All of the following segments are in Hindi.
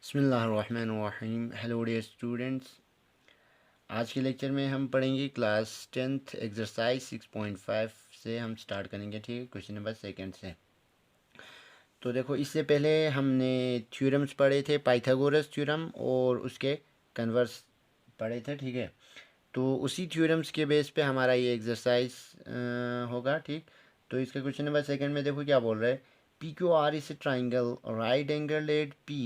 बिस्मिल्लाहिर्रहमानिर्रहीम। हेलो डियर स्टूडेंट्स, आज के लेक्चर में हम पढ़ेंगे क्लास 10th एक्सरसाइज 6.5 से हम स्टार्ट करेंगे। ठीक है, क्वेश्चन नंबर सेकंड से। तो देखो, इससे पहले हमने थ्योरम्स पढ़े थे, पाइथागोरस थ्योरम और उसके कन्वर्स पढ़े थे। ठीक है, तो उसी थ्योरम्स के बेस पे हमारा ये एक्सरसाइज होगा। ठीक, तो इसका क्वेश्चन नंबर सेकंड में देखो क्या बोल रहा है। P Q R is a triangle right angle at P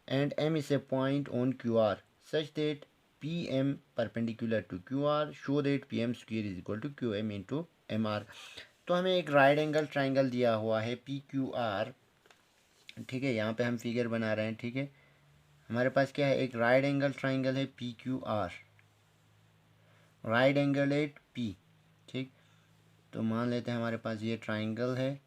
and M is a point on QR such that PM perpendicular to QR show that PM square is equal to QM into MR। तो हमें एक राइट एंगल ट्राइंगल दिया हुआ है PQR। ठीक है, यहाँ पे हम फिगर बना रहे हैं। ठीक है, हमारे पास क्या है, एक राइट एंगल ट्राइंगल है PQR, right angle at P। ठीक, तो मान लेते हैं हमारे पास ये ट्राइंगल है,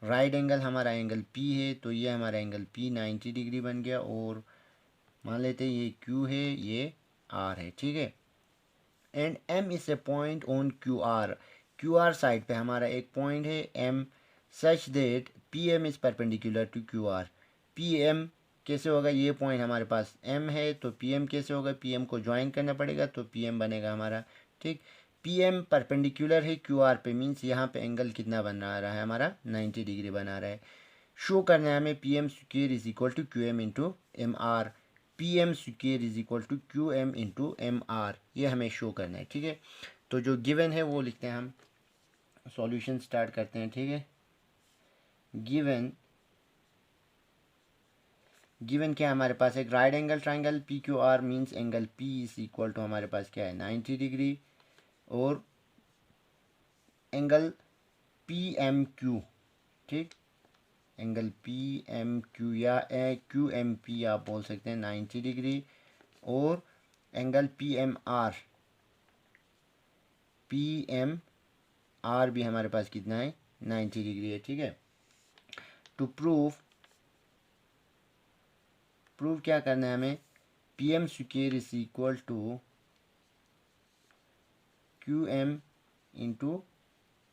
राइट एंगल हमारा एंगल P है, तो ये हमारा एंगल P 90 डिग्री बन गया। और मान लेते हैं ये Q है, ये R है। ठीक है, and M is a point on QR side पे हमारा एक पॉइंट है M, such that PM is perpendicular to QR। PM कैसे होगा, ये पॉइंट हमारे पास M है, तो PM कैसे होगा, PM को ज्वाइन करना पड़ेगा, तो PM बनेगा हमारा। ठीक, PM परपेंडिकुलर है QR पे, मीन्स यहाँ पे एंगल कितना बना रहा है हमारा, 90 डिग्री बना रहा है। शो करना है हमें PM square is equal to QM into MR। PM square is equal to QM into MR, ये हमें शो करना है। ठीक है, तो जो गिवन है वो लिखते हैं हम, सॉल्यूशन स्टार्ट करते हैं। ठीक है, गिवन क्या है हमारे पास, एक right angle triangle PQR means angle P is equal to हमारे पास क्या है, 90 डिग्री, और एंगल PMQ। ठीक, एंगल PMQ या QMP आप बोल सकते हैं, 90 डिग्री, और एंगल PMR भी हमारे पास कितना है, 90 डिग्री है। ठीक है, टू प्रूव क्या करना है हमें, PM square is equal to QM into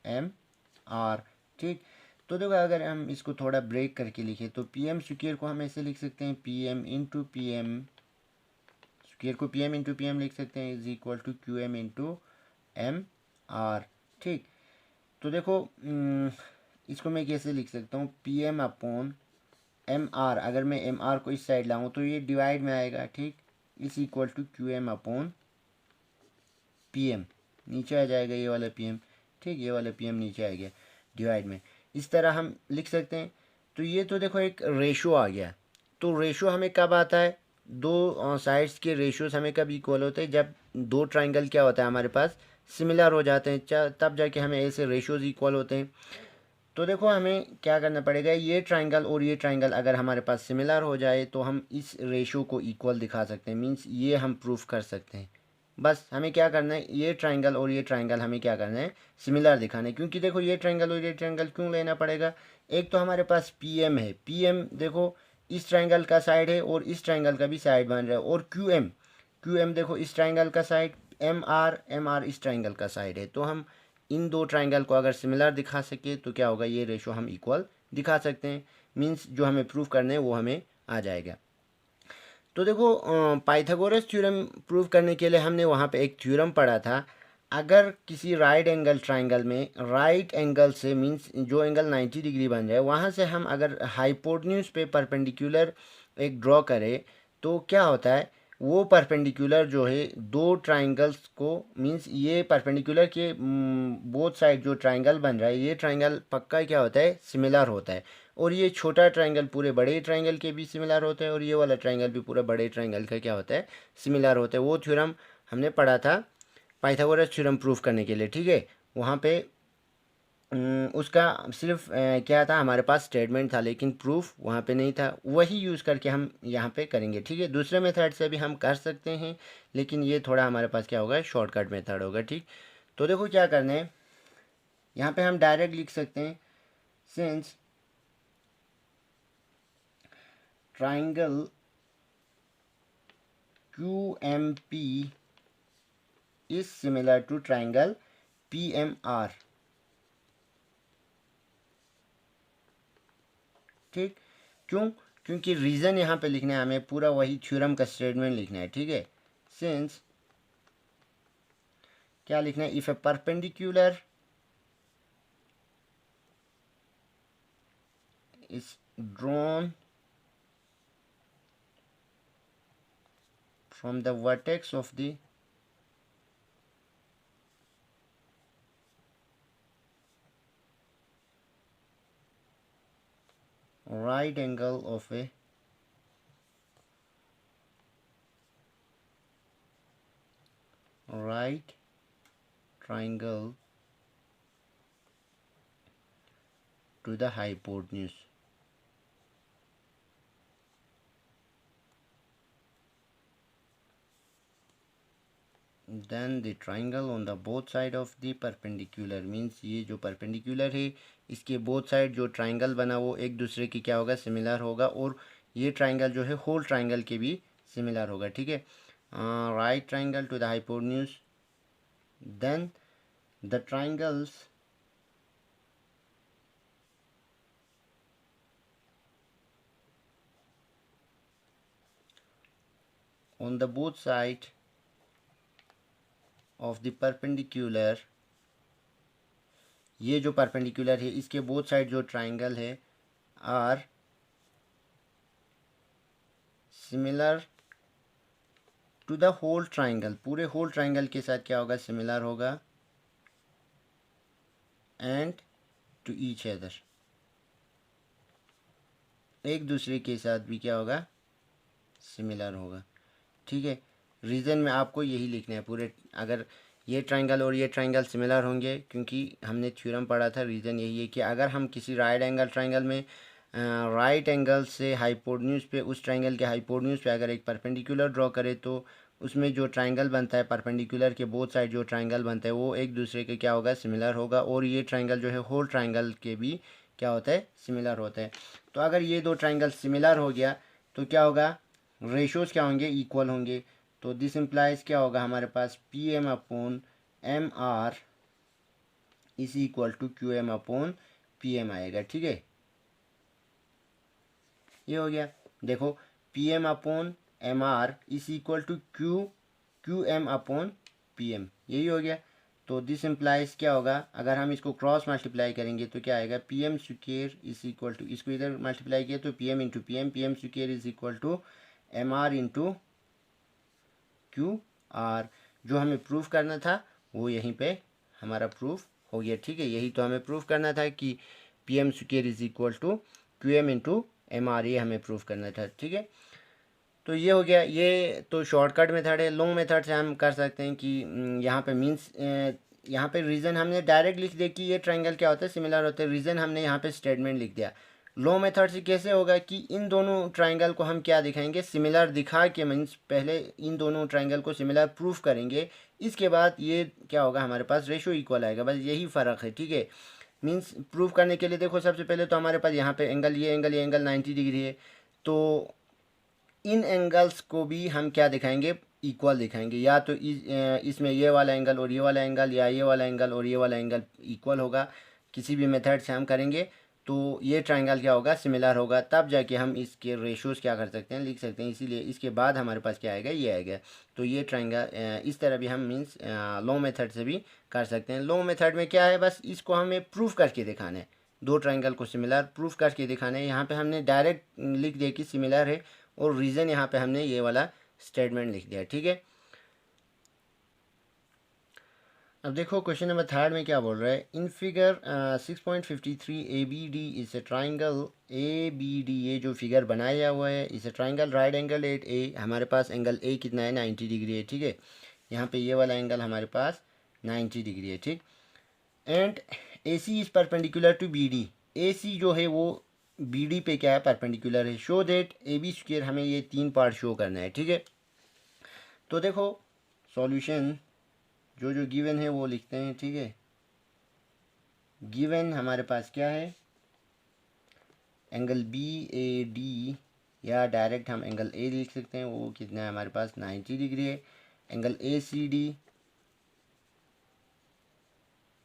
MR। ठीक, तो देखो अगर हम इसको थोड़ा ब्रेक करके लिखें तो PM स्क्वायर को हम ऐसे लिख सकते हैं, PM इंटू PM स्क्वायर को PM इंटू PM लिख सकते हैं, is equal to QM into MR। ठीक, तो देखो इसको मैं कैसे लिख सकता हूँ, PM अपॉन MR, अगर मैं MR को इस साइड लाऊँ तो ये डिवाइड में आएगा। ठीक, is equal to QM upon PM, नीचे आ जाएगा ये वाला PM। ठीक, ये वाला PM नीचे आ गया डिवाइड में, इस तरह हम लिख सकते हैं। तो ये तो देखो एक रेशो आ गया। तो रेशो हमें कब आता है, दो साइड्स के रेशोज हमें कब इक्वल होते हैं, जब दो ट्राइंगल क्या होता है हमारे पास, सिमिलर हो जाते हैं, तब जाके हमें ऐसे रेशोज इक्वल होते हैं। तो देखो हमें क्या करना पड़ेगा, ये ट्राइंगल और ये ट्राइंगल अगर हमारे पास सिमिलर हो जाए तो हम इस रेशो को इक्वल दिखा सकते हैं, मींस ये हम प्रूफ कर सकते हैं। बस हमें क्या करना है, ये ट्राइंगल और ये ट्राइंगल हमें क्या करना है, सिमिलर दिखाना है। क्योंकि देखो ये ट्राइंगल और ये ट्राइंगल क्यों लेना पड़ेगा, एक तो हमारे पास PM है, PM देखो इस ट्राइंगल का साइड है और इस ट्राइंगल का भी साइड बन रहा है, और QM देखो इस ट्राइंगल का साइड, MR इस ट्राइंगल का साइड है। तो हम इन दो ट्राइंगल को अगर सिमिलर दिखा सके तो क्या होगा, ये रेशो हम इक्वल दिखा सकते हैं, मींस जो हमें प्रूव करना है वो हमें आ जाएगा। तो देखो पाइथागोरस थ्योरम प्रूव करने के लिए हमने वहाँ पे एक थ्योरम पढ़ा था। अगर किसी राइट एंगल ट्राइंगल में राइट एंगल से, मींस जो एंगल 90 डिग्री बन जाए, वहाँ से हम अगर हाइपोटेन्यूज पे परपेंडिकुलर एक ड्रॉ करें तो क्या होता है, वो परपेंडिकुलर जो है दो ट्राइंगल्स को, मींस ये परपेंडिकुलर के बोथ साइड जो ट्राइंगल बन रहा है, ये ट्राइंगल पक्का क्या होता है, सिमिलर होता है। और ये छोटा ट्राइंगल पूरे बड़े ट्राइंगल के भी सिमिलर होता है, और ये वाला ट्राइंगल भी पूरे बड़े ट्राइंगल का क्या होता है, सिमिलर होता है। वो थ्योरम हमने पढ़ा था पाइथागोरस थ्योरम प्रूफ करने के लिए। ठीक है, वहाँ पे उसका सिर्फ क्या था, हमारे पास स्टेटमेंट था लेकिन प्रूफ वहाँ पे नहीं था। वही यूज़ करके हम यहाँ पे करेंगे। ठीक है, दूसरे मेथड से भी हम कर सकते हैं, लेकिन ये थोड़ा हमारे पास क्या होगा, शॉर्टकट मेथड होगा। ठीक, तो देखो क्या करना है, यहाँ पे हम डायरेक्ट लिख सकते हैं, since triangle QMP is similar to triangle PMR, ठीक, क्यों? क्योंकि रीज़न यहाँ पे लिखना है हमें, पूरा वही थ्योरम का स्टेटमेंट लिखना है, ठीक है। सिंस क्या लिखना है, if A perpendicular is drawn from the vertex of the right angle of a right triangle to the hypotenuse, then the triangle on the both side of the perpendicular means ये जो perpendicular है इसके both side जो triangle बना वो एक दूसरे की क्या होगा, similar होगा, और ये triangle जो है whole triangle के भी similar होगा, ठीक है। right triangle to the hypotenuse, then the triangles on the both side of the perpendicular, ये जो परपेंडिकुलर है इसके बोथ साइड जो ट्राइंगल है are similar to the whole triangle, पूरे होल ट्राइंगल के साथ क्या होगा, सिमिलर होगा, एंड टू ईच अदर, एक दूसरे के साथ भी क्या होगा, सिमिलर होगा, ठीक है। रीज़न में आपको यही लिखना है पूरे, अगर ये ट्राइंगल और ये ट्राइंगल सिमिलर होंगे, क्योंकि हमने थ्योरम पढ़ा था, रीज़न यही है कि अगर हम किसी राइट एंगल ट्राइंगल में राइट एंगल से हाइपोटेन्यूज पे, उस ट्राइंगल के हाइपोटेन्यूज पे अगर एक परपेंडिकुलर ड्रॉ करें तो उसमें जो ट्राइंगल बनता है परपेंडिकुलर के बोथ साइड जो ट्राइंगल बनता है वो एक दूसरे के क्या होगा, सिमिलर होगा, और ये ट्राइंगल जो है होल ट्राइंगल के भी क्या होता है, सिमिलर होता है। तो अगर ये दो ट्राइंगल सिमिलर हो गया तो क्या होगा, रेशोज़ क्या होंगे, इक्वल होंगे। तो दिस इम्प्लाइज क्या होगा हमारे पास, P M upon M R is equal to Q M upon P M आएगा, ठीक है। ये हो गया, देखो P M upon M R is equal to Q M upon P M, यही हो गया। तो दिस इम्प्लाइज क्या होगा, अगर हम इसको क्रॉस मल्टीप्लाई करेंगे तो क्या आएगा, P M square is equal to, इसको इधर मल्टीप्लाई किया तो P M into P M square is equal to M R into Q R. जो हमें प्रूफ करना था वो यहीं पे हमारा प्रूफ हो गया, ठीक है। यही तो हमें प्रूफ करना था कि P M square is equal to Q M into M R, ये हमें प्रूफ करना था, ठीक है। तो ये हो गया, ये तो शॉर्टकट मेथड है। लॉन्ग मेथड से हम कर सकते हैं कि यहाँ पे मीन्स यहाँ पे रीज़न हमने डायरेक्ट लिख दिया कि ये ट्रायंगल क्या होता है, सिमिलर होता है, रीज़न हमने यहाँ पे स्टेटमेंट लिख दिया। लॉन्ग मेथड से कैसे होगा कि इन दोनों ट्रायंगल को हम क्या दिखाएंगे, सिमिलर दिखा के, मीन्स पहले इन दोनों ट्रायंगल को सिमिलर प्रूफ करेंगे, इसके बाद ये क्या होगा, हमारे पास रेशो इक्वल आएगा, बस यही फ़र्क है, ठीक है। मीन्स प्रूफ करने के लिए देखो सबसे पहले तो हमारे पास यहाँ पे एंगल, ये एंगल 90 डिग्री है, तो इन एंगल्स को भी हम क्या दिखाएंगे, इक्वल दिखाएंगे, या तो इसमें ये वाला एंगल और ये वाला एंगल, या ये वाला एंगल और ये वाला एंगल इक्वल होगा, किसी भी मेथड से हम करेंगे तो ये ट्रायंगल क्या होगा, सिमिलर होगा, तब जाके हम इसके रेशोज़ क्या कर सकते हैं, लिख सकते हैं। इसीलिए इसके बाद हमारे पास क्या आएगा, ये आएगा। तो ये ट्रायंगल इस तरह भी हम मीन्स लॉन्ग मेथड से भी कर सकते हैं। लॉन्ग मेथड में क्या है, बस इसको हमें प्रूफ करके दिखाना है, दो ट्रायंगल को सिमिलर प्रूफ करके दिखाना है। यहाँ पे हमने डायरेक्ट लिख दिया कि सिमिलर है, और रीज़न यहाँ पे हमने ये वाला स्टेटमेंट लिख दिया, ठीक है। अब देखो क्वेश्चन नंबर थर्ड में क्या बोल रहा है, in figure 6.53 A B D is a triangle, A B D ये जो फिगर बनाया हुआ है is a triangle right angle at A, हमारे पास एंगल ए कितना है, 90 डिग्री है, ठीक है। यहाँ पे ये वाला एंगल हमारे पास 90 डिग्री है, ठीक। And A C is perpendicular to B D, A C जो है वो बी डी पे क्या है, परपेंडिकुलर है। Show that A B square, हमें ये तीन पार्ट शो करना है, ठीक है। तो देखो सॉल्यूशन जो जो गिवन है वो लिखते हैं, ठीक है। गिवन हमारे पास क्या है, एंगल बी ए डी, या डायरेक्ट हम एंगल ए लिख सकते हैं, वो कितना है हमारे पास 90 डिग्री है। Angle A C D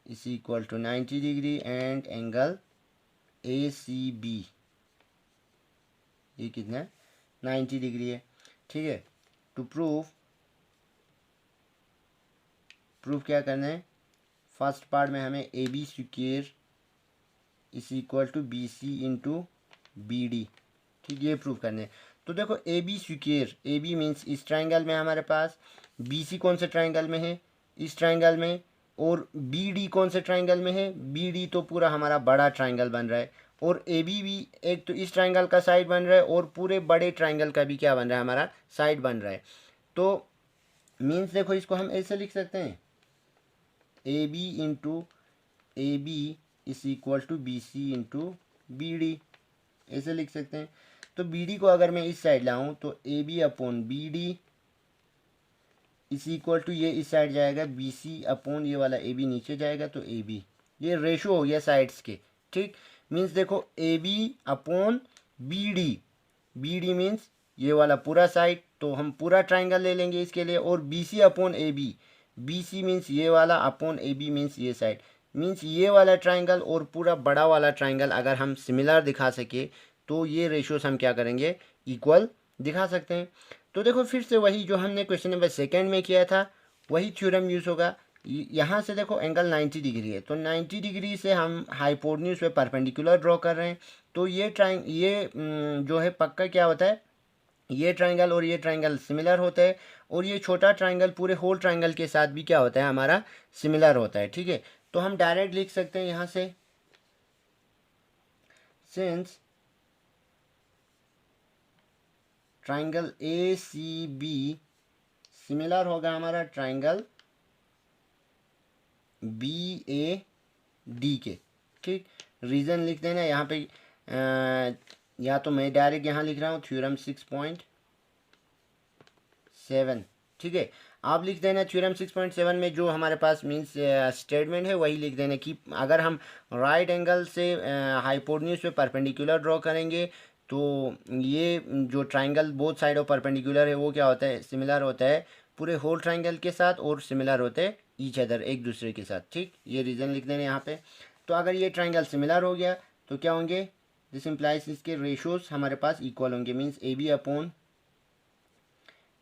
is equal to 90 degree, and angle A C B ये कितना है 90 डिग्री है, ठीक है। टू प्रूफ क्या करना है, फर्स्ट पार्ट में हमें A B square is equal to B C into B D, ठीक, ये प्रूफ करने हैं। तो देखो A B square, A B means इस ट्राइंगल में हमारे पास, बी सी कौन से ट्राइंगल में है, इस ट्राइंगल में, और बी डी कौन से ट्राइंगल में है, बी डी तो पूरा हमारा बड़ा ट्राइंगल बन रहा है, और ए बी भी एक तो इस ट्राइंगल का साइड बन रहा है और पूरे बड़े ट्राइंगल का भी क्या बन रहा है, हमारा साइड बन रहा है। तो मीन्स देखो इसको हम ऐसे लिख सकते हैं, A B into A B is equal to B C into B D, ऐसे लिख सकते हैं। तो बी डी को अगर मैं इस साइड लाऊं तो A B upon B D is equal to, ये इस साइड जाएगा बी सी अपॉन ये वाला ए बी नीचे जाएगा तो ए बी, ये रेशो हो गया साइड्स के, ठीक। मीन्स देखो A B upon B D means ये वाला पूरा साइड, तो हम पूरा ट्राइंगल ले लेंगे इसके लिए, और B C upon A B C means ये वाला अपॉन ए बी मीन्स ये साइड, मीन्स ये वाला ट्राइंगल और पूरा बड़ा वाला ट्राइंगल अगर हम सिमिलर दिखा सके तो ये रेशियोज हम क्या करेंगे, इक्वल दिखा सकते हैं। तो देखो फिर से वही जो हमने क्वेश्चन नंबर सेकंड में किया था वही थ्योरम यूज़ होगा। यहाँ से देखो एंगल 90 डिग्री है, तो 90 डिग्री से हम हाइपोटेन्यूज पे परपेंडिकुलर ड्रॉ कर रहे हैं। तो ये जो है पक्का क्या होता है, ये ट्राइंगल और ये ट्राइंगल सिमिलर होता है, और ये छोटा ट्राइंगल पूरे होल ट्राइंगल के साथ भी क्या होता है, हमारा सिमिलर होता है, ठीक है। तो हम डायरेक्ट लिख सकते हैं यहाँ से, since triangle A C B similar होगा हमारा ट्राइंगल बी ए डी के, ठीक। रीज़न लिख देना यहाँ पे, या तो मैं डायरेक्ट यहाँ लिख रहा हूँ थ्योरम 6.7, ठीक है। आप लिख देना थ्योरम 6.7 में जो हमारे पास मीन्स स्टेटमेंट है वही लिख देना कि अगर हम राइट एंगल से हाइपोटेन्यूज पे परपेंडिकुलर ड्रॉ करेंगे तो ये जो triangle both side of perpendicular है वो क्या होता है, सिमिलर होता है पूरे होल ट्राइंगल के साथ, और सिमिलर होते हैं ईच अदर, एक दूसरे के साथ, ठीक। ये रीज़न लिख देना यहाँ पे। तो अगर ये ट्राइंगल सिमिलर हो गया तो क्या होंगे, दिस इम्प्लाइज इसके रेशोज हमारे पास इक्वल होंगे, means A B upon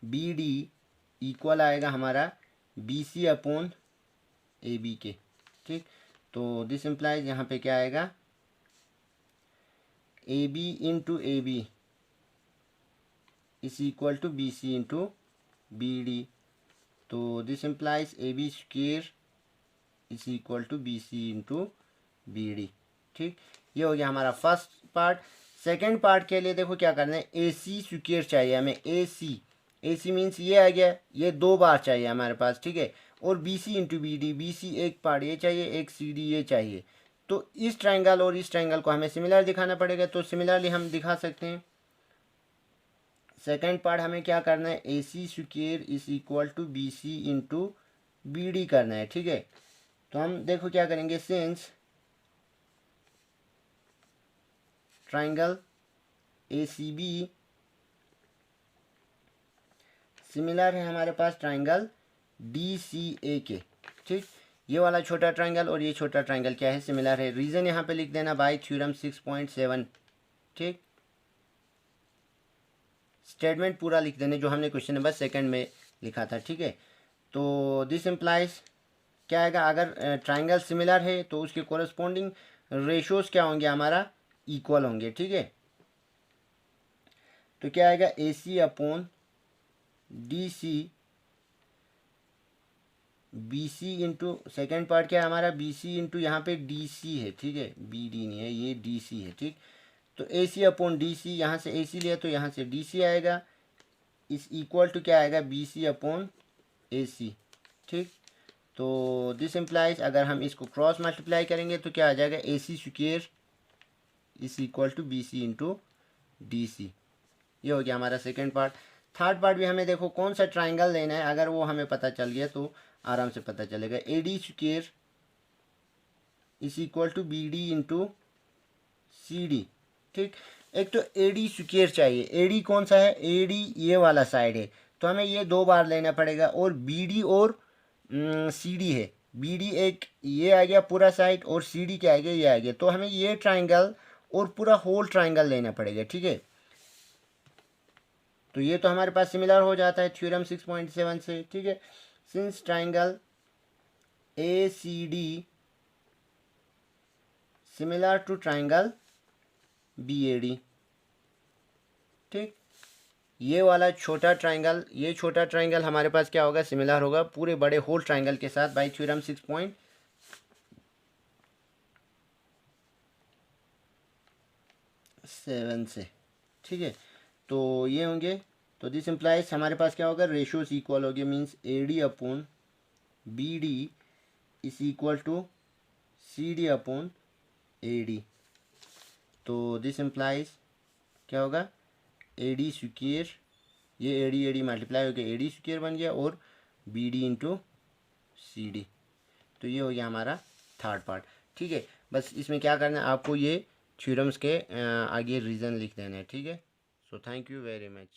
B D equal आएगा हमारा B C upon A B के, ठीक। तो दिस इम्प्लाइज यहाँ पे क्या आएगा, A B into A B is equal to B C into B D. तो this implies A B square is equal to B C into B D, ठीक। ये हो गया हमारा फर्स्ट पार्ट। सेकेंड पार्ट के लिए देखो क्या करना है, ए सी स्क्वेयर चाहिए हमें, ए सी मीन्स ये आ गया, ये 2 बार चाहिए हमारे पास, ठीक है। और B C into B C एक पार्ट ये चाहिए, एक सी डी ये चाहिए। तो इस ट्राइंगल और इस ट्राइंगल को हमें सिमिलर दिखाना पड़ेगा, तो सिमिलरली हम दिखा सकते हैं। सेकेंड पार्ट हमें क्या करना है, A C square is equal to B C into B D करना है, ठीक है। तो हम देखो क्या करेंगे, since triangle A C B similar है हमारे पास ट्राइंगल डी सी ए के, ठीक। ये वाला छोटा ट्राइंगल और ये छोटा ट्राइंगल क्या है, सिमिलर है। रीज़न यहाँ पे लिख देना बाय थ्योरम 6.7, ठीक। स्टेटमेंट पूरा लिख देने जो हमने क्वेश्चन नंबर सेकंड में लिखा था, ठीक है। तो दिस इम्प्लाइज क्या आएगा, अगर ट्राइंगल सिमिलर है तो उसके कोरस्पॉन्डिंग रेशोज क्या होंगे, हमारा इक्वल होंगे, ठीक है। तो क्या आएगा, A C upon D C B C into, second part क्या है हमारा, बी सी इंटू यहाँ पे डी सी है, ठीक है, बी डी नहीं है, ये डी सी है, ठीक। तो ए सी अपॉन डी सी, यहाँ से ए सी लिया तो यहाँ से डी सी आएगा, इस इक्वल टू क्या आएगा, बी सी अपॉन ए सी, ठीक। तो दिस इम्प्लाइज अगर हम इसको क्रॉस मल्टीप्लाई करेंगे तो क्या आ जाएगा, A C square is equal to B C into D C. ये हो गया हमारा सेकेंड पार्ट। थर्ड पार्ट भी हमें देखो कौन सा ट्राइंगल लेना है, अगर वो हमें पता चल गया तो आराम से पता चलेगा। A D square is equal to B D into C D, ठीक। एक तो ए डी स्क्वेयर चाहिए, ए डी कौन सा है, ए डी ये वाला साइड है, तो हमें ये 2 बार लेना पड़ेगा, और बी डी और सी डी है, बी डी एक ये आ गया पूरा साइड, और सी डी क्या आ गया, ये आ गया। तो हमें ये ट्राइंगल और पूरा होल ट्राइंगल लेना पड़ेगा, ठीक है। तो ये तो हमारे पास सिमिलर हो जाता है थ्योरम 6.7 से, ठीक है। Since triangle A C D similar to triangle B A D, ठीक। ये वाला छोटा ट्राइंगल, ये छोटा ट्राइंगल हमारे पास क्या होगा, सिमिलर होगा पूरे बड़े होल ट्राइंगल के साथ बाई थ्योरम 6.7 से, ठीक है। तो ये होंगे, तो दिस इम्प्लाइज हमारे पास क्या होगा, रेशियोज इक्वल हो गया, means A D upon B D is equal to C D upon A D. तो दिस इम्प्लाइज क्या होगा, ए डी स्क्वायर, ये ए डी मल्टीप्लाई हो गया, ए डी स्क्वायर बन गया, और B D into C D. तो ये हो गया हमारा थर्ड पार्ट, ठीक है। बस इसमें क्या करना है आपको, ये थ्योरम्स के आगे रीज़न लिख देना है, ठीक है। So thank you very much.